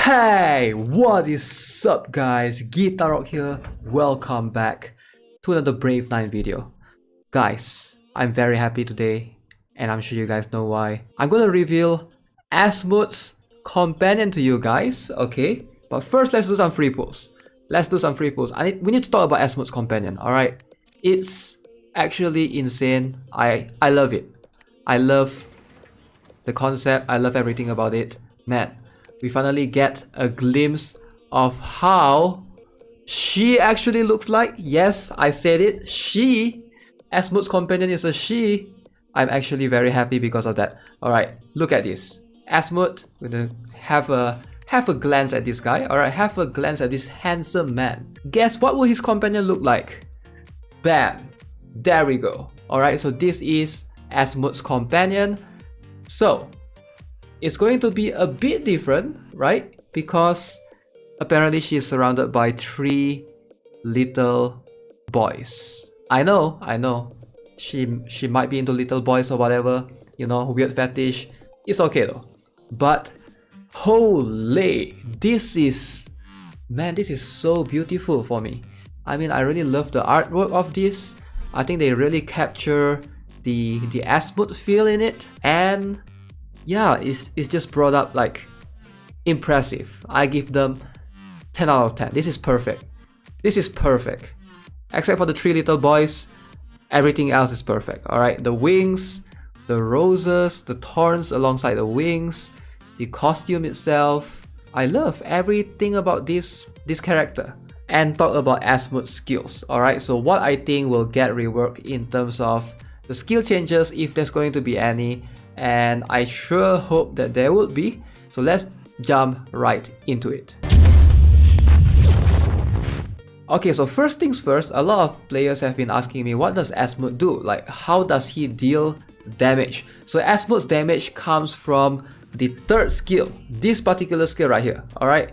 Hey, what is up guys? Guitarrock here. Welcome back to another Brave 9 video. Guys, I'm very happy today and I'm sure you guys know why. I'm gonna reveal Asmode's companion to you guys, okay? But first let's do some free pulls. We need to talk about Asmode's companion, alright? It's actually insane. I love it. I love the concept, I love everything about it. Man, we finally get a glimpse of how she actually looks like. Yes, I said it. She, Asmode's companion is a she. I'm actually very happy because of that. Alright, look at this. Asmode, we're gonna have a glance at this guy. Alright, have a glance at this handsome man. Guess what will his companion look like? Bam! There we go. Alright, so this is Asmode's companion. So, it's going to be a bit different, right? Because apparently she is surrounded by 3 little boys. I know. She might be into little boys or whatever, you know, weird fetish. It's okay though. But holy, this is so beautiful for me. I mean, I really love the artwork of this. I think they really capture the Asmode feel in it, and yeah, it's just brought up like impressive. I give them 10 out of 10. This is perfect. Except for the 3 little boys, everything else is perfect. Alright, the wings, the roses, the thorns alongside the wings, the costume itself. I love everything about this character. And talk about Asmode's skills. Alright, so what I think will get reworked in terms of the skill changes, if there's going to be any, and I sure hope that there would be. So let's jump right into it. Okay, so first things first, a lot of players have been asking me, what does Asmode do? Like, how does he deal damage? So Asmode's damage comes from the 3rd skill, this particular skill right here, alright?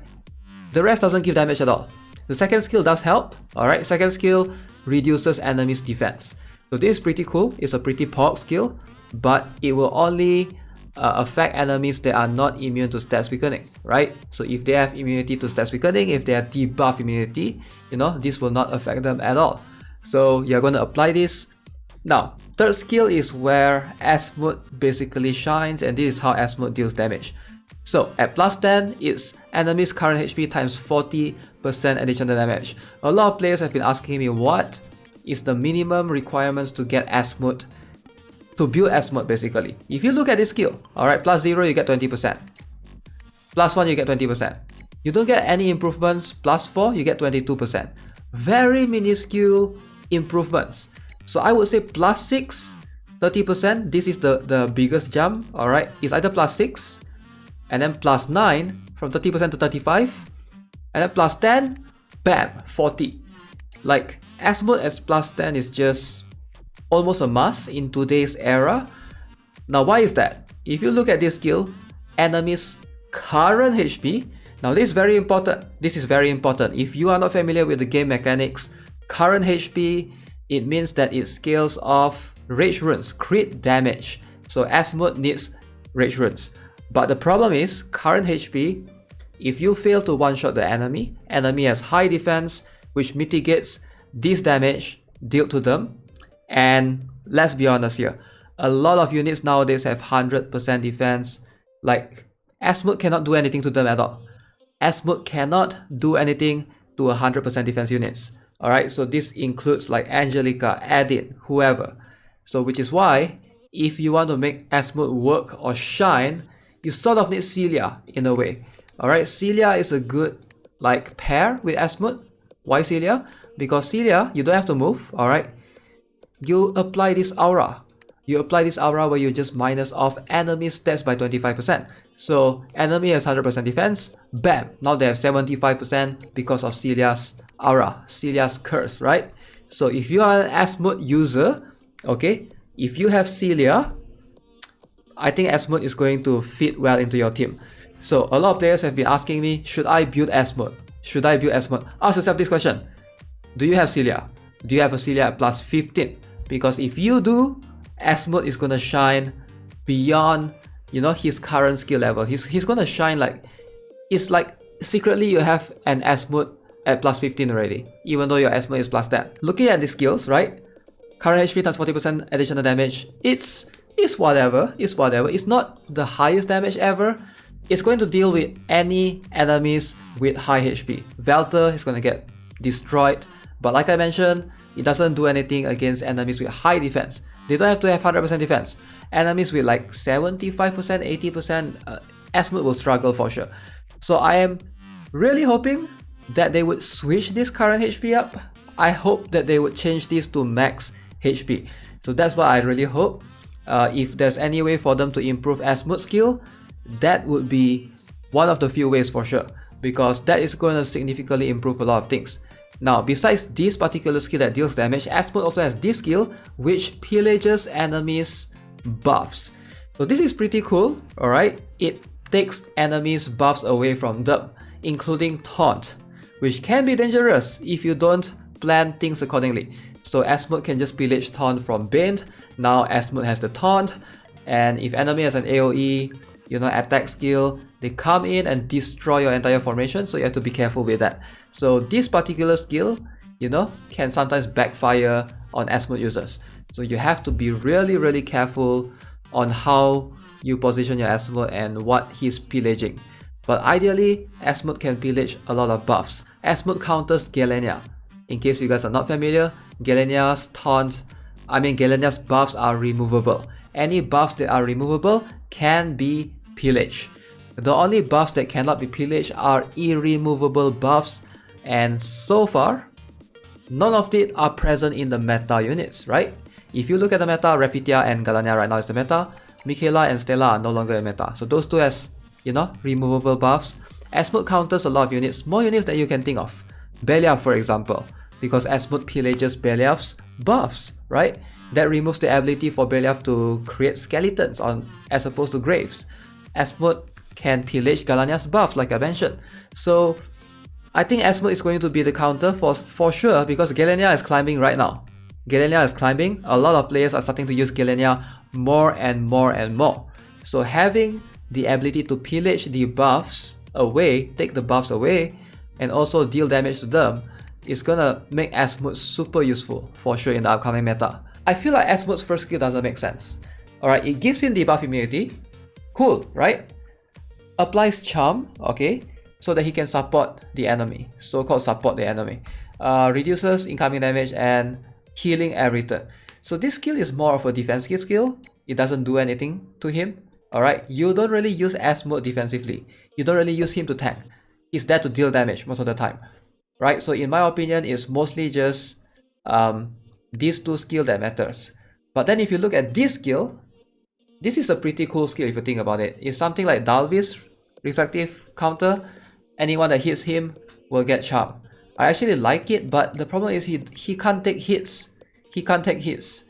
The rest doesn't give damage at all. The 2nd skill does help, alright? 2nd skill reduces enemies' defense. So this is pretty cool, it's a pretty pork skill, but it will only affect enemies that are not immune to stats weakening, right? So if they have immunity to stats weakening, if they have debuff immunity, you know, this will not affect them at all. So you're going to apply this. Now, 3rd skill is where Asmode basically shines, and this is how Asmode deals damage. So at plus 10, it's enemy's current HP times 40% additional damage. A lot of players have been asking me what is the minimum requirements to get Asmode, to build Asmode basically. If you look at this skill, alright, plus 0 you get 20%, plus 1 you get 20%. You don't get any improvements, plus 4 you get 22%. Very minuscule improvements. So I would say plus 6, 30%, this is the biggest jump, alright. It's either plus 6, and then plus 9, from 30% to 35, and then plus 10, bam, 40. Like, Asmode as plus 10 is just almost a must in today's era. Now why is that? If you look at this skill, enemy's current HP, now this is very important. If you are not familiar with the game mechanics, current HP, it means that it scales off rage runes, crit damage. So Asmode needs rage runes. But the problem is, current HP, if you fail to one-shot the enemy has high defense, which mitigates this damage dealt to them. And let's be honest here, a lot of units nowadays have 100% defense. Like, Asmode cannot do anything to them at all. Asmode cannot do anything to 100% defense units. Alright, so this includes like Angelica, Edith, whoever. So which is why, if you want to make Asmode work or shine, you sort of need Celia in a way. Alright, Celia is a good like pair with Asmode. Why Celia? Because Celia, you don't have to move, alright? You apply this aura. Where you just minus off enemy stats by 25%. So enemy has 100% defense, bam, now they have 75% because of Celia's aura, Celia's curse, right? So if you are an Asmode user, okay, if you have Celia, I think Asmode is going to fit well into your team. So a lot of players have been asking me, should I build Asmode? Ask yourself this question. Do you have Celia? Do you have a Celia at plus 15? Because if you do, Asmode is gonna shine beyond, you know, his current skill level. He's gonna shine like, it's like secretly you have an Asmode at plus 15 already, even though your Asmode is plus 10. Looking at the skills, right? Current HP times 40% additional damage. It's whatever. It's not the highest damage ever. It's going to deal with any enemies with high HP. Velter is going to get destroyed. But like I mentioned, it doesn't do anything against enemies with high defense. They don't have to have 100% defense. Enemies with like 75%, 80%, Asmode will struggle for sure. So I am really hoping that they would switch this current HP up. I hope that they would change this to max HP. So that's what I really hope. If there's any way for them to improve Asmode skill, that would be one of the few ways for sure, because that is going to significantly improve a lot of things. Now, besides this particular skill that deals damage, Asmode also has this skill which pillages enemies' buffs. So this is pretty cool, alright? It takes enemies' buffs away from them, including taunt, which can be dangerous if you don't plan things accordingly. So Asmode can just pillage taunt from Bane. Now Asmode has the taunt, and if enemy has an AoE, attack skill, they come in and destroy your entire formation, so you have to be careful with that. So this particular skill, can sometimes backfire on Asmode users. So you have to be really careful on how you position your Asmode and what he's pillaging. But ideally, Asmode can pillage a lot of buffs. Asmode counters Galenia. In case you guys are not familiar, Galenia's buffs are removable. Any buffs that are removable can be pillaged. The only buffs that cannot be pillaged are irremovable buffs, and so far, none of it are present in the meta units, right? If you look at the meta, Rephitia and Galenia right now is the meta. Michaela and Stella are no longer in meta. So those two has, removable buffs. Asmode counters a lot of units, more units than you can think of. Belial, for example, because Asmode pillages Belial's buffs, right? That removes the ability for Belial to create skeletons as opposed to graves. Asmode can pillage Galenia's buffs, like I mentioned. So I think Asmode is going to be the counter for sure, because Galenia is climbing right now. Galenia is climbing. A lot of players are starting to use Galenia more and more. So having the ability to pillage the buffs away, take the buffs away, and also deal damage to them is gonna make Asmode super useful for sure in the upcoming meta. I feel like Asmode's first skill doesn't make sense. Alright, it gives him debuff immunity. Cool, right? Applies charm, okay, so that he can support the enemy. So-called support the enemy. Reduces incoming damage and healing every turn. So this skill is more of a defensive skill. It doesn't do anything to him. Alright, you don't really use Asmode defensively. You don't really use him to tank. He's there to deal damage most of the time. Right, so in my opinion, it's mostly just these two skills that matters. But then if you look at this skill, this is a pretty cool skill if you think about it. It's something like Dalvis, reflective counter. Anyone that hits him will get charm. I actually like it, but the problem is he can't take hits. He can't take hits.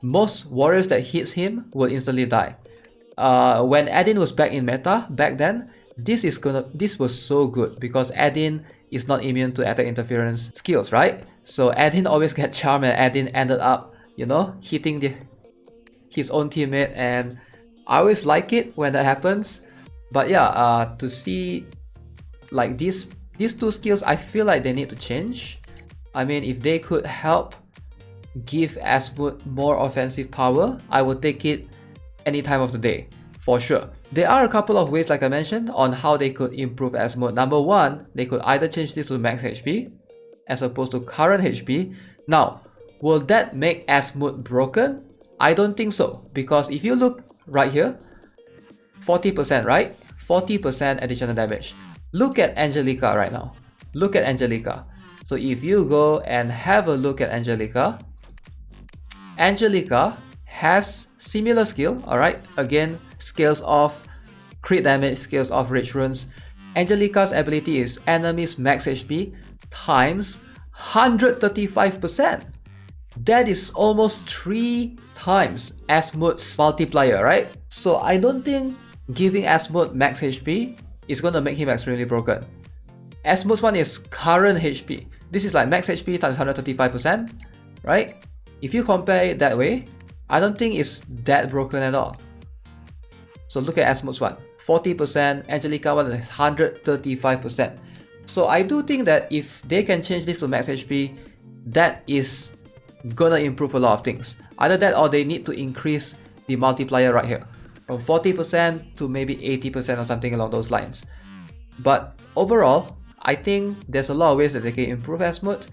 Most warriors that hits him will instantly die. When Adin was back in meta, back then, this was so good because Adin is not immune to attack interference skills, right? So Adin always get charm, and Adin ended up, hitting his own teammate, and I always like it when that happens. But yeah, to see like these two skills, I feel like they need to change. I mean, if they could help give Asmode more offensive power, I would take it any time of the day, for sure. There are a couple of ways, like I mentioned, on how they could improve Asmode. Number one, they could either change this to max HP as opposed to current HP. Now, will that make Asmode broken? I don't think so, because if you look right here, 40%, right? 40% additional damage. Look at Angelica right now. Look at Angelica. So if you go and have a look at Angelica, Angelica has similar skill, alright? Again, scales off crit damage, scales off rage runes. Angelica's ability is enemies max HP times 135%. That is almost 3 times Asmode's multiplier, right? So I don't think giving Asmode max HP is going to make him extremely broken. Asmode's one is current HP. This is like max HP times 135%, right? If you compare it that way, I don't think it's that broken at all. So look at Asmode's one, 40%, Angelica 1 is 135%. So I do think that if they can change this to max HP, that is gonna improve a lot of things. Either that or they need to increase the multiplier right here from 40% to maybe 80% or something along those lines. But overall, I think there's a lot of ways that they can improve Asmode.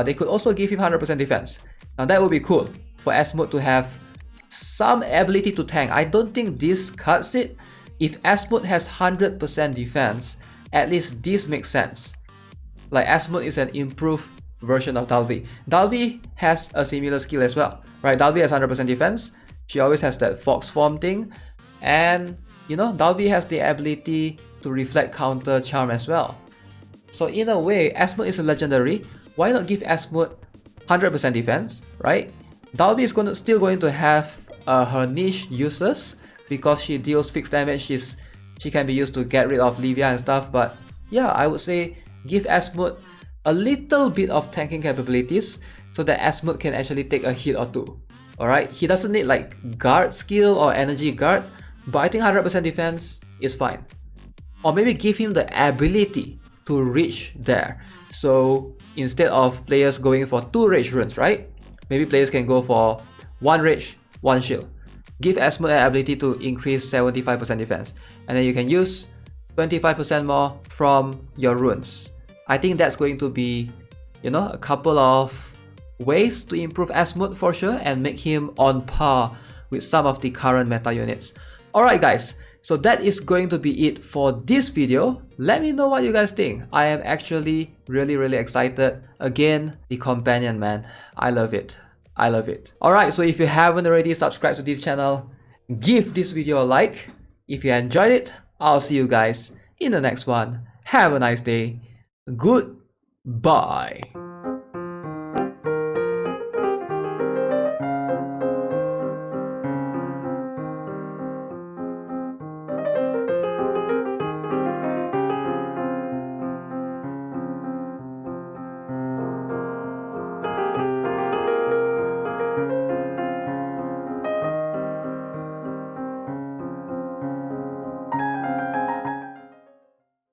They could also give him 100% defense. Now that would be cool for Asmode to have some ability to tank. I don't think this cuts it. If Asmode has 100% defense, at least this makes sense. Like Asmode is an improved version of Dalvi. Dalvi has a similar skill as well, right? Dalvi has 100% defense. She always has that fox form thing, and you know, Dalvi has the ability to reflect counter charm as well. So in a way, Asmode is a legendary. Why not give Asmode 100% defense, right? Dalvi is still going to have her niche uses because she deals fixed damage. She can be used to get rid of Livia and stuff. But yeah, I would say give Asmode a little bit of tanking capabilities so that Asmode can actually take a hit or two. Alright, he doesn't need like guard skill or energy guard, but I think 100% defense is fine. Or maybe give him the ability to reach there. So instead of players going for 2 rage runes, right? Maybe players can go for 1 rage, 1 shield. Give Asmode the ability to increase 75% defense. And then you can use 25% more from your runes. I think that's going to be, you know, a couple of ways to improve Asmode for sure and make him on par with some of the current meta units. Alright guys, so that is going to be it for this video. Let me know what you guys think. I am actually really excited. Again, the companion, man. I love it. I love it. Alright, so if you haven't already subscribed to this channel, give this video a like. If you enjoyed it, I'll see you guys in the next one. Have a nice day. Goodbye.